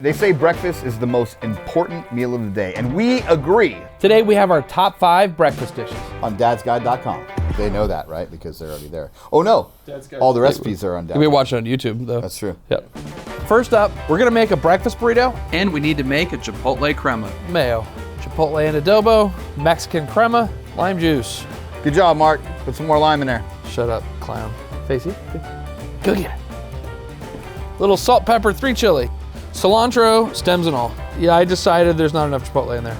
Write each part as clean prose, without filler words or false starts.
They say breakfast is the most important meal of the day, and we agree. Today we have our top 5 breakfast dishes. On dadsguide.com. They know that, right? Because they're already there. Oh no, all the recipes are on Dad's. We watch it on YouTube though. That's true. Yep. First up, we're gonna make a breakfast burrito. And we need to make a chipotle crema. Mayo, chipotle and adobo, Mexican crema, lime juice. Good job, Mark. Put some more lime in there. Shut up, clown. Facey, go get it. Little salt, pepper, 3 chili. Cilantro, stems and all. Yeah, I decided there's not enough chipotle in there.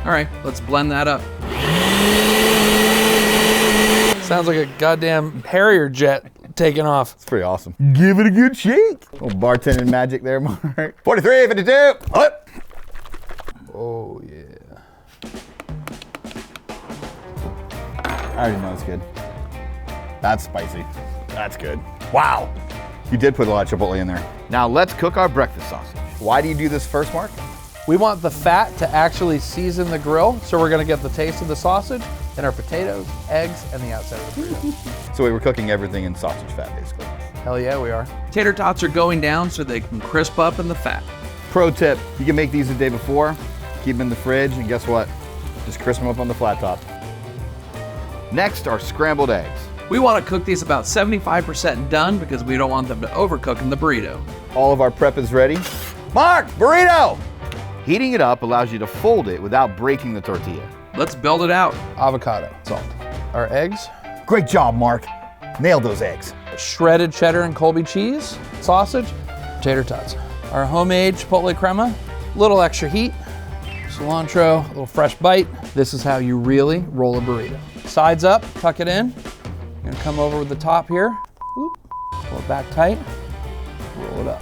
All right, let's blend that up. Sounds like a goddamn Harrier jet taking off. It's pretty awesome. Give it a good shake. Little bartending magic there, Mark. 43, 52. What? Oh, yeah. I already know it's good. That's spicy. That's good. Wow. You did put a lot of chipotle in there. Now let's cook our breakfast sausage. Why do you do this first, Mark? We want the fat to actually season the grill, so we're gonna get the taste of the sausage and our potatoes, eggs, and the outside of the burrito. So we were cooking everything in sausage fat, basically. Hell yeah, we are. Tater tots are going down so they can crisp up in the fat. Pro tip, you can make these the day before, keep them in the fridge, and guess what? Just crisp them up on the flat top. Next are scrambled eggs. We want to cook these about 75% done because we don't want them to overcook in the burrito. All of our prep is ready. Mark, burrito! Heating it up allows you to fold it without breaking the tortilla. Let's build it out. Avocado, salt. Our eggs. Great job, Mark. Nailed those eggs. Shredded cheddar and Colby cheese, sausage, tater tots. Our homemade chipotle crema, little extra heat, cilantro, a little fresh bite. This is how you really roll a burrito. Sides up, tuck it in. You're gonna come over with the top here. Whoop. Pull it back tight, roll it up.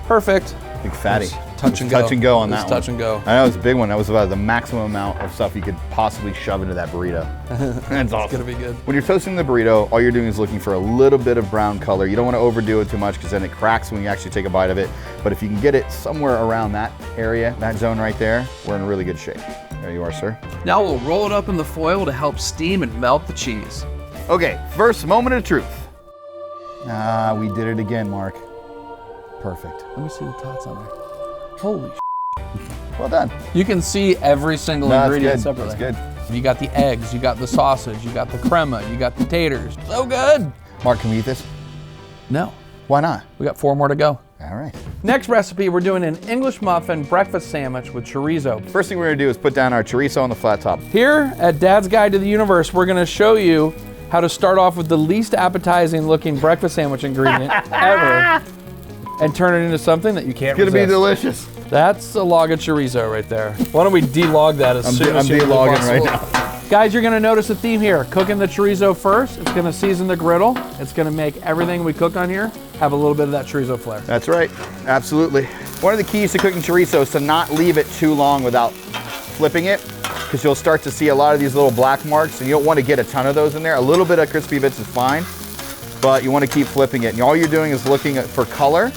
Perfect. Big fatty. Touch and go. Touch and go on that one. Touch and go. I know it's a big one. That was about the maximum amount of stuff you could possibly shove into that burrito. That's awesome. It's gonna be good. When you're toasting the burrito, all you're doing is looking for a little bit of brown color. You don't want to overdo it too much because then it cracks when you actually take a bite of it. But if you can get it somewhere around that area, that zone right there, we're in really good shape. There you are, sir. Now we'll roll it up in the foil to help steam and melt the cheese. Okay, first moment of truth. Ah, we did it again, Mark. Perfect. Let me see the tots on there. Holy Well done. You can see every single ingredient separately. That's good. You got the eggs, you got the sausage, you got the crema, you got the taters. So good. Mark, can we eat this? No, Why not? we got 4 more to go. All right. Next recipe, we're doing an English muffin breakfast sandwich with chorizo. First thing we're gonna do is put down our chorizo on the flat top. Here at Dad's Guide to the Universe, we're gonna show you how to start off with the least appetizing looking breakfast sandwich ingredient ever and turn it into something that you can't It's gonna resist. be delicious. That's a log of chorizo right there. Why don't we de-log that as soon as I'm humanly de-logging possible. right now. Guys, you're gonna notice a theme here. Cooking the chorizo first, it's gonna season the griddle. It's gonna make everything we cook on here have a little bit of that chorizo flair. That's right, absolutely. One of the keys to cooking chorizo is to not leave it too long without flipping it, because you'll start to see a lot of these little black marks, and you don't want to get a ton of those in there. A little bit of crispy bits is fine, but you want to keep flipping it. And all you're doing is looking for color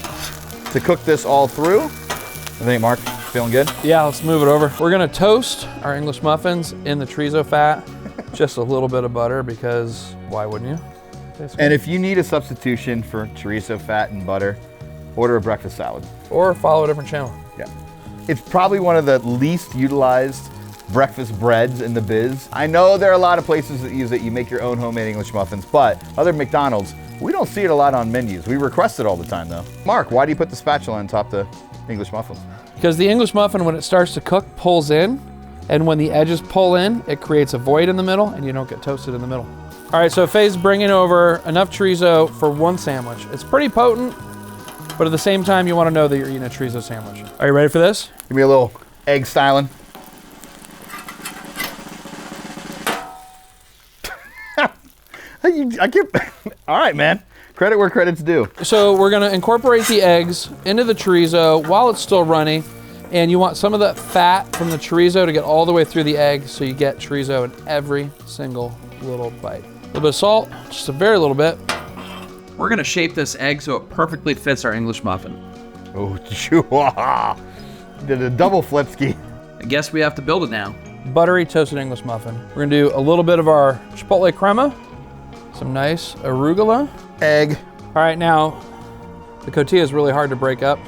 to cook this all through. I think, Mark, feeling good? Yeah, let's move it over. We're gonna toast our English muffins in the chorizo fat. Just a little bit of butter, because why wouldn't you? And if you need a substitution for chorizo fat and butter, order a breakfast salad. Or follow a different channel. Yeah. It's probably one of the least utilized breakfast breads in the biz. I know there are a lot of places that use it. You make your own homemade English muffins, but other than McDonald's, we don't see it a lot on menus. We request it all the time though. Mark, why do you put the spatula on top of the English muffins? Because the English muffin, when it starts to cook, pulls in, and when the edges pull in, it creates a void in the middle, and you don't get toasted in the middle. All right, so Faye's bringing over enough chorizo for one sandwich. It's pretty potent, but at the same time, you want to know that you're eating a chorizo sandwich. Are you ready for this? Give me a little egg styling. I get, all right, man. Credit where credit's due. So we're gonna incorporate the eggs into the chorizo while it's still running, and you want some of the fat from the chorizo to get all the way through the egg, so you get chorizo in every single little bite. A little bit of salt, just a very little bit. We're gonna shape this egg so it perfectly fits our English muffin. Oh, did a double flip ski. I guess we have to build it now. Buttery toasted English muffin. We're gonna do a little bit of our chipotle crema, some nice arugula. Egg. All right, now, The cotija is really hard to break up.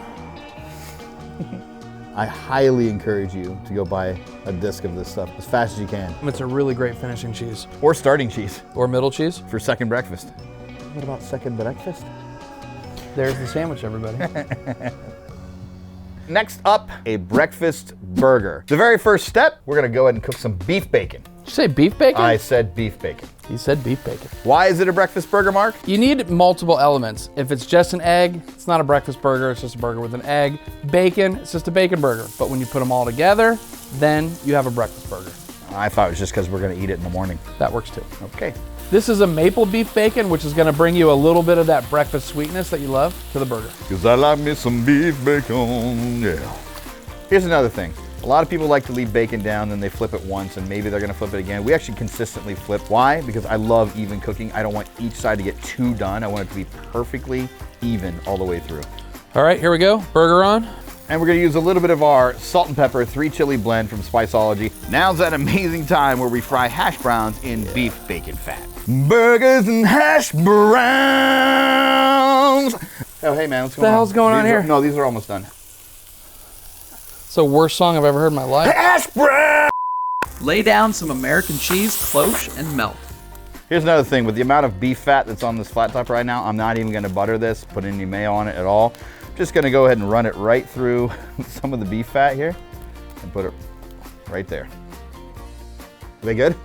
I highly encourage you to go buy a disc of this stuff as fast as you can. It's a really great finishing cheese. Or starting cheese Or middle cheese. for second breakfast. What about second breakfast? There's the sandwich, everybody. Next up, a breakfast burger. The very first step, we're gonna go ahead and cook some beef bacon. Did you say beef bacon? I said beef bacon. You said beef bacon. Why is it a breakfast burger, Mark? You need multiple elements. If it's just an egg, it's not a breakfast burger, it's just a burger with an egg. Bacon, it's just a bacon burger. But when you put them all together, then you have a breakfast burger. I thought it was just because we're gonna eat it in the morning. That works too. Okay. This is a maple beef bacon, which is gonna bring you a little bit of that breakfast sweetness that you love to the burger. Because I like me some beef bacon, yeah. Here's another thing. A lot of people like to leave bacon down, then they flip it once, and maybe they're gonna flip it again. We actually consistently flip. Why? Because I love even cooking. I don't want each side to get too done. I want it to be perfectly even all the way through. All right, here we go, burger on. And we're gonna use a little bit of our salt and pepper 3 chili blend from Spiceology. Now's that amazing time where we fry hash browns in beef bacon fat. Burgers and hash browns. Oh, hey man, what's going on? The hell's going on here? No, these are almost done. It's the worst song I've ever heard in my life. Hash brown! Lay down some American cheese, cloche, and melt. Here's another thing, with the amount of beef fat that's on this flat top right now, I'm not even gonna butter this, put any mayo on it at all. Just gonna go ahead and run it right through some of the beef fat here and put it right there. Are they good?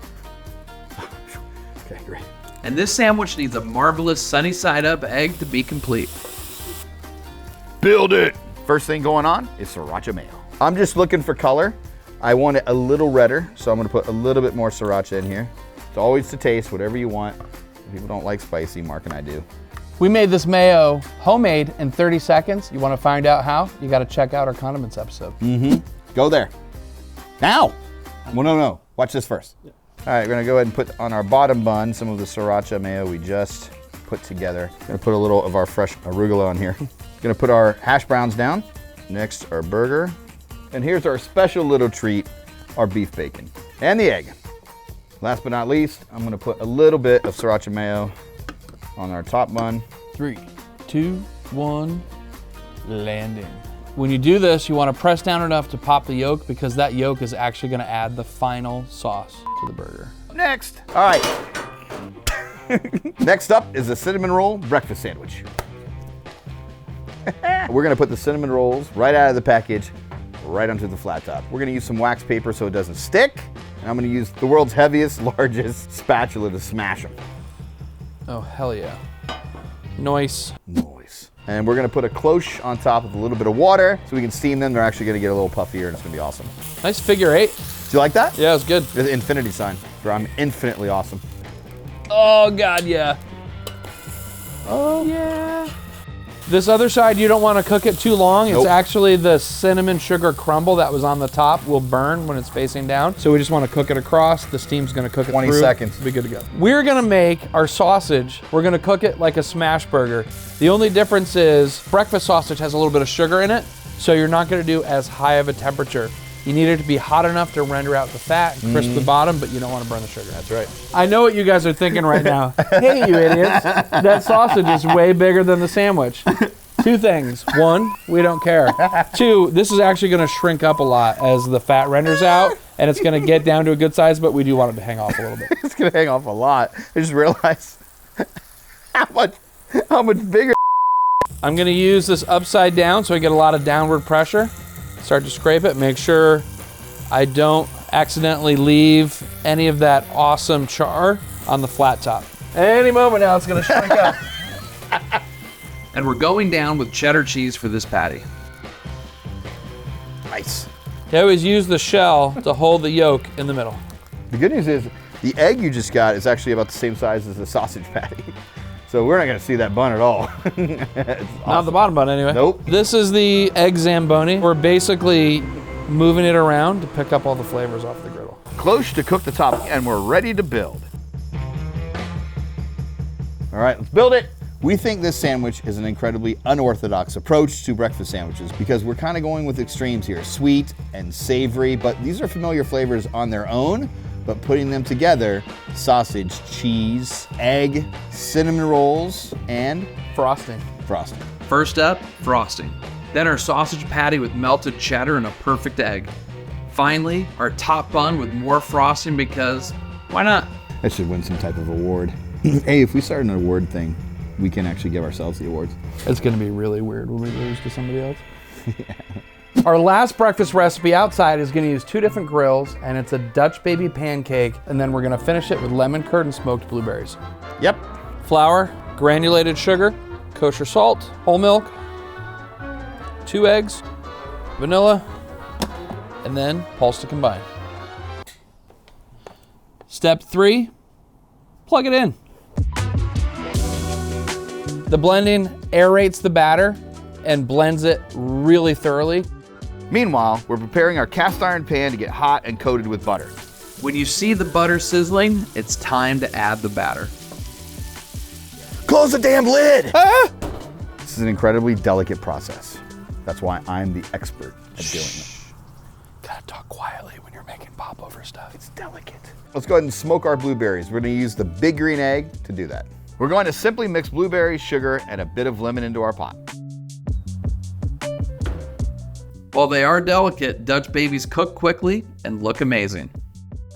Okay, great. And this sandwich needs a marvelous sunny side up egg to be complete. Build it! First thing going on is sriracha mayo. I'm just looking for color. I want it a little redder, so I'm gonna put a little bit more sriracha in here. It's always to taste, whatever you want. People don't like spicy, Mark and I do. We made this mayo homemade in 30 seconds. You wanna find out how? You gotta check out our condiments episode. Go there. Now! Well, no. Watch this first. All right, we're gonna go ahead and put on our bottom bun some of the sriracha mayo we just put together. Gonna put a little of our fresh arugula on here. Gonna put our hash browns down. Next, our burger. And here's our special little treat, our beef bacon. And the egg. Last but not least, I'm gonna put a little bit of sriracha mayo on our top bun. 3, 2, 1, landing. When you do this, you wanna press down enough to pop the yolk because that yolk is actually gonna add the final sauce to the burger. Next. All right. Next up is a cinnamon roll breakfast sandwich. We're gonna put the cinnamon rolls right out of the package, right onto the flat top. We're gonna use some wax paper so it doesn't stick, and I'm gonna use the world's heaviest, largest spatula to smash them. Oh, hell yeah. Nice. Noise. And we're gonna put a cloche on top with a little bit of water so we can steam them. They're actually gonna get a little puffier and it's gonna be awesome. Nice figure 8. Do you like that? Yeah, it was good. The infinity sign. I'm infinitely awesome. Oh, God, yeah. Oh, yeah. This other side, you don't want to cook it too long. It's Nope. actually the cinnamon sugar crumble that was on the top will burn when it's facing down. So we just want to cook it across. The steam's going to cook it 20 through. seconds. Be good to go. We're going to make our sausage. We're going to cook it like a smash burger. The only difference is breakfast sausage has a little bit of sugar in it, so you're not going to do as high of a temperature. You need it to be hot enough to render out the fat and crisp the bottom, but you don't want to burn the sugar. That's right. I know what you guys are thinking right now. Hey, you idiots. That sausage is way bigger than the sandwich. 2 things. 1, we don't care. 2, this is actually going to shrink up a lot as the fat renders out, and it's going to get down to a good size, but we do want it to hang off a little bit. It's gonna hang off a lot. I just realized how much bigger. I'm going to use this upside down so I get a lot of downward pressure. Start to scrape it. Make sure I don't accidentally leave any of that awesome char on the flat top. Any moment now, it's going to shrink up. And we're going down with cheddar cheese for this patty. Nice. You always use the shell to hold the yolk in the middle. The good news is the egg you just got is actually about the same size as the sausage patty. So we're not gonna see that bun at all. It's Not awesome. the bottom bun anyway. Nope. This is the egg Zamboni. We're basically moving it around to pick up all the flavors off the griddle. Close to cook the top and we're ready to build. All right, let's build it. We think this sandwich is an incredibly unorthodox approach to breakfast sandwiches because we're kind of going with extremes here, sweet and savory, but these are familiar flavors on their own, but putting them together, sausage, cheese, egg, cinnamon rolls, and Frosting. frosting. First up, frosting. Then our sausage patty with melted cheddar and a perfect egg. Finally, our top bun with more frosting because why not? That should win some type of award. Hey, if we start an award thing, we can actually give ourselves the awards. It's gonna be really weird when we lose to somebody else. Our last breakfast recipe outside is gonna use 2 different grills, and it's a Dutch baby pancake, and then we're gonna finish it with lemon curd and smoked blueberries. Yep. Flour, granulated sugar, kosher salt, whole milk, 2 eggs, vanilla, and then pulse to combine. Step 3, plug it in. The blending aerates the batter and blends it really thoroughly. Meanwhile, we're preparing our cast iron pan to get hot and coated with butter. When you see the butter sizzling, it's time to add the batter. Close the damn lid! Ah! This is an incredibly delicate process. That's why I'm the expert at doing it. Gotta talk quietly when you're making popover stuff. It's delicate. Let's go ahead and smoke our blueberries. We're gonna use the big green egg to do that. We're going to simply mix blueberries, sugar, and a bit of lemon into our pot. While they are delicate, Dutch babies cook quickly and look amazing.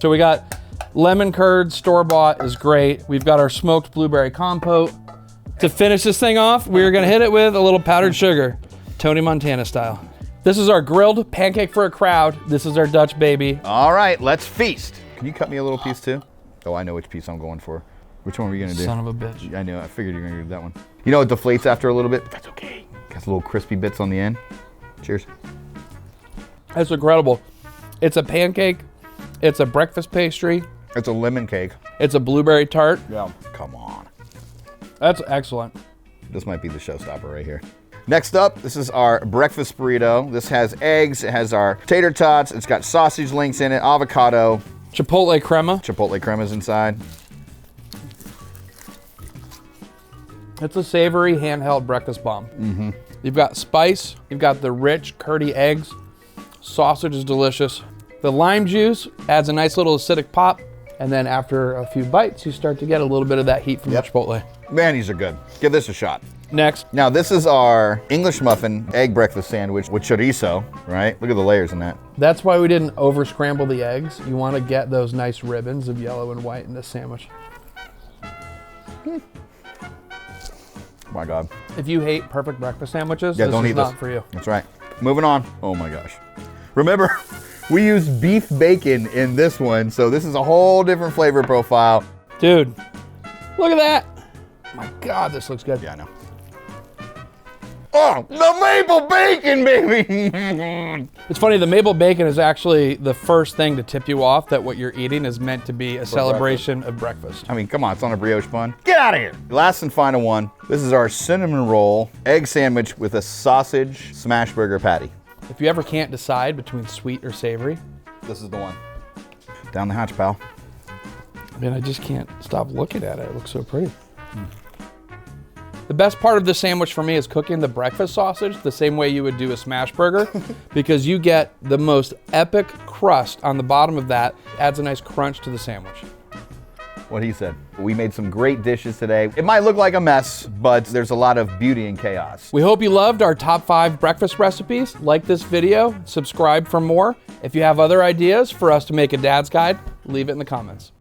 So we got lemon curd, store-bought is great. We've got our smoked blueberry compote. To finish this thing off, we're gonna hit it with a little powdered sugar, Tony Montana style. This is our grilled pancake for a crowd. This is our Dutch baby. All right, let's feast. Can you cut me a little piece too? Oh, I know which piece I'm going for. Which one are we gonna do? Son of a bitch. I know, I figured you were gonna do that one. You know it deflates after a little bit, but that's okay. Got little crispy bits on the end. Cheers. That's incredible. It's a pancake, it's a breakfast pastry, It's a lemon cake. it's a blueberry tart. Yeah. Come on. That's excellent. This might be the showstopper right here. Next up, this is our breakfast burrito. This has eggs, it has our tater tots, it's got sausage links in it, avocado. Chipotle crema. Chipotle crema's inside. It's a savory handheld breakfast bomb. Mm-hmm. You've got spice, you've got the rich, curdy eggs. Sausage is delicious. The lime juice adds a nice little acidic pop, and then after a few bites, you start to get a little bit of that heat from the chipotle. Man, these are good. Give this a shot. Next, Now, this is our English muffin egg breakfast sandwich with chorizo, right? Look at the layers in that. that's why we didn't over scramble the eggs. You want to get those nice ribbons of yellow and white in this sandwich. Oh my God. If you hate perfect breakfast sandwiches, Yeah, this don't is eat not this. for you. That's right. Moving on. Oh my gosh. Remember, we use beef bacon in this one, so this is a whole different flavor profile. Dude, look at that. My God, this looks good. Yeah, I know. Oh, the maple bacon, baby! It's funny, the maple bacon is actually the first thing to tip you off that what you're eating is meant to be a celebration of breakfast. I mean, come on, it's on a brioche bun. Get out of here! Last and final one. This is our cinnamon roll egg sandwich with a sausage smash burger patty. If you ever can't decide between sweet or savory, This is the one. Down the hatch, pal. I mean, I just can't stop looking at it. It looks so pretty. The best part of this sandwich for me is cooking the breakfast sausage the same way you would do a smash burger because you get the most epic crust on the bottom of that. Adds a nice crunch to the sandwich. What he said. We made some great dishes today. It might look like a mess, but there's a lot of beauty in chaos. We hope you loved our top 5 breakfast recipes. Like this video, subscribe for more. If you have other ideas for us to make a dad's guide, leave it in the comments.